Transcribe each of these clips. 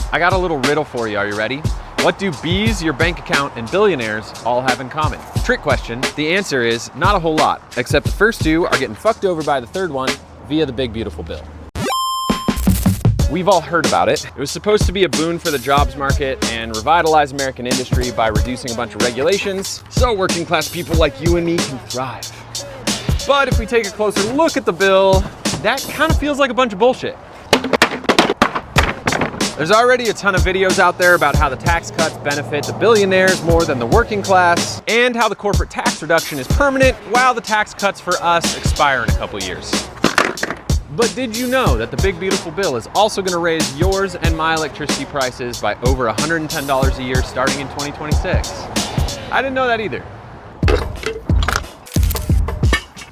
I got a little riddle for you, are you ready? What do bees, your bank account, and billionaires all have in common? Trick question, the answer is not a whole lot, except the first two are getting fucked over by the third one via the big beautiful bill. We've all heard about it. It was supposed to be a boon for the jobs market and revitalize American industry by reducing a bunch of regulations so working class people like you and me can thrive. But if we take a closer look at the bill, that kind of feels like a bunch of bullshit. There's already a ton of videos out there about how the tax cuts benefit the billionaires more than the working class, and how the corporate tax reduction is permanent while the tax cuts for us expire in a couple years. But did you know that the big beautiful bill is also going to raise yours and my electricity prices by over $110 a year starting in 2026? I didn't know that either.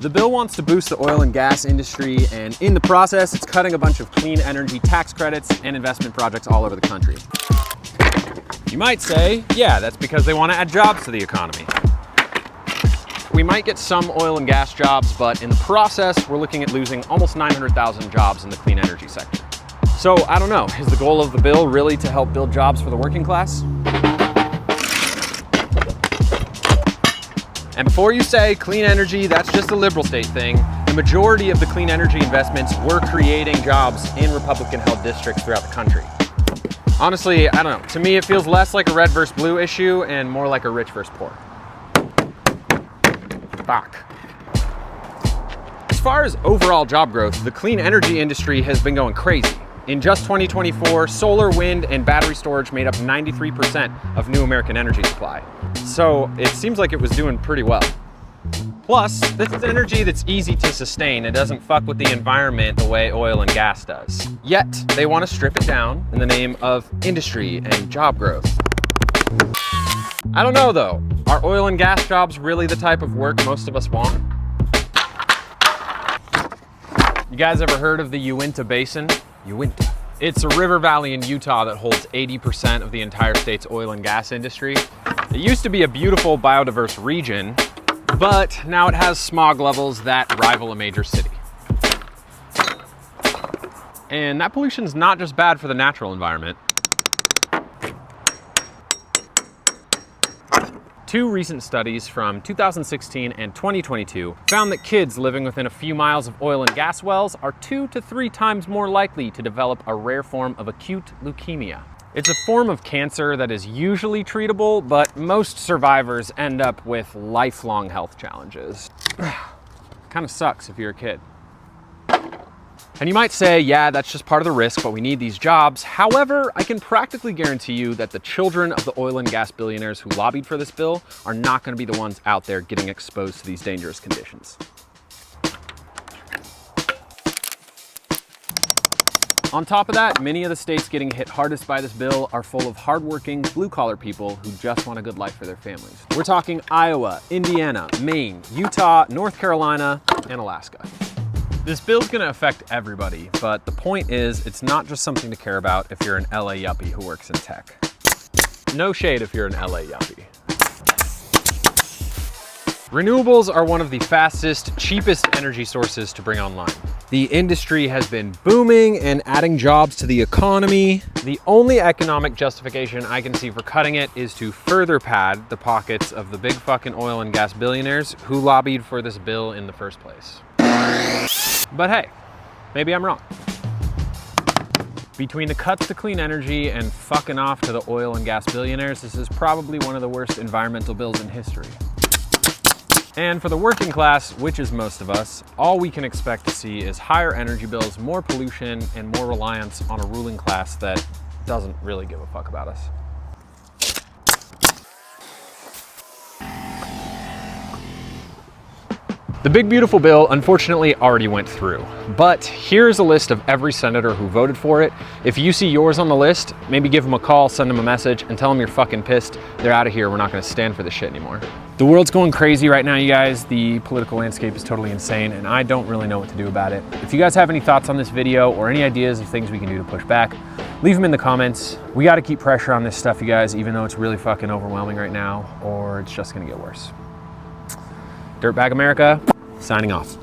The bill wants to boost the oil and gas industry, and in the process, it's cutting a bunch of clean energy tax credits and investment projects all over the country. You might say, yeah, that's because they want to add jobs to the economy. We might get some oil and gas jobs, but in the process, we're looking at losing almost 900,000 jobs in the clean energy sector. So I don't know, is the goal of the bill really to help build jobs for the working class? And before you say clean energy, that's just a liberal state thing, the majority of the clean energy investments were creating jobs in Republican-held districts throughout the country. Honestly, I don't know. To me, it feels less like a red versus blue issue and more like a rich versus poor. Fuck. As far as overall job growth, the clean energy industry has been going crazy. In just 2024, solar, wind, and battery storage made up 93% of new American energy supply. So it seems like it was doing pretty well. Plus, this is energy that's easy to sustain and doesn't fuck with the environment the way oil and gas does. Yet, they want to strip it down in the name of industry and job growth. I don't know though, are oil and gas jobs really the type of work most of us want? You guys ever heard of the Uinta Basin? Uinta. It's a river valley in Utah that holds 80% of the entire state's oil and gas industry. It used to be a beautiful biodiverse region, but now it has smog levels that rival a major city. And that pollution's not just bad for the natural environment. Two recent studies from 2016 and 2022 found that kids living within a few miles of oil and gas wells are 2 to 3 times more likely to develop a rare form of acute leukemia. It's a form of cancer that is usually treatable, but most survivors end up with lifelong health challenges. Kind of sucks if you're a kid. And you might say, yeah, that's just part of the risk, but we need these jobs. However, I can practically guarantee you that the children of the oil and gas billionaires who lobbied for this bill are not going to be the ones out there getting exposed to these dangerous conditions. On top of that, many of the states getting hit hardest by this bill are full of hardworking, blue-collar people who just want a good life for their families. We're talking Iowa, Indiana, Maine, Utah, North Carolina, and Alaska. This bill's gonna affect everybody, but the point is, it's not just something to care about if you're an LA yuppie who works in tech. No shade if you're an LA yuppie. Renewables are one of the fastest, cheapest energy sources to bring online. The industry has been booming and adding jobs to the economy. The only economic justification I can see for cutting it is to further pad the pockets of the big fucking oil and gas billionaires who lobbied for this bill in the first place. But hey, maybe I'm wrong. Between the cuts to clean energy and fucking off to the oil and gas billionaires, this is probably one of the worst environmental bills in history. And for the working class, which is most of us, all we can expect to see is higher energy bills, more pollution, and more reliance on a ruling class that doesn't really give a fuck about us. The big beautiful bill unfortunately already went through, but here's a list of every senator who voted for it. If you see yours on the list, maybe give them a call, send them a message, and tell them you're fucking pissed. They're out of here. We're not gonna stand for this shit anymore. The world's going crazy right now, you guys. The political landscape is totally insane, and I don't really know what to do about it. If you guys have any thoughts on this video or any ideas of things we can do to push back, leave them in the comments. We gotta keep pressure on this stuff, you guys, even though it's really fucking overwhelming right now, or it's just gonna get worse. Dirtbag America, signing off.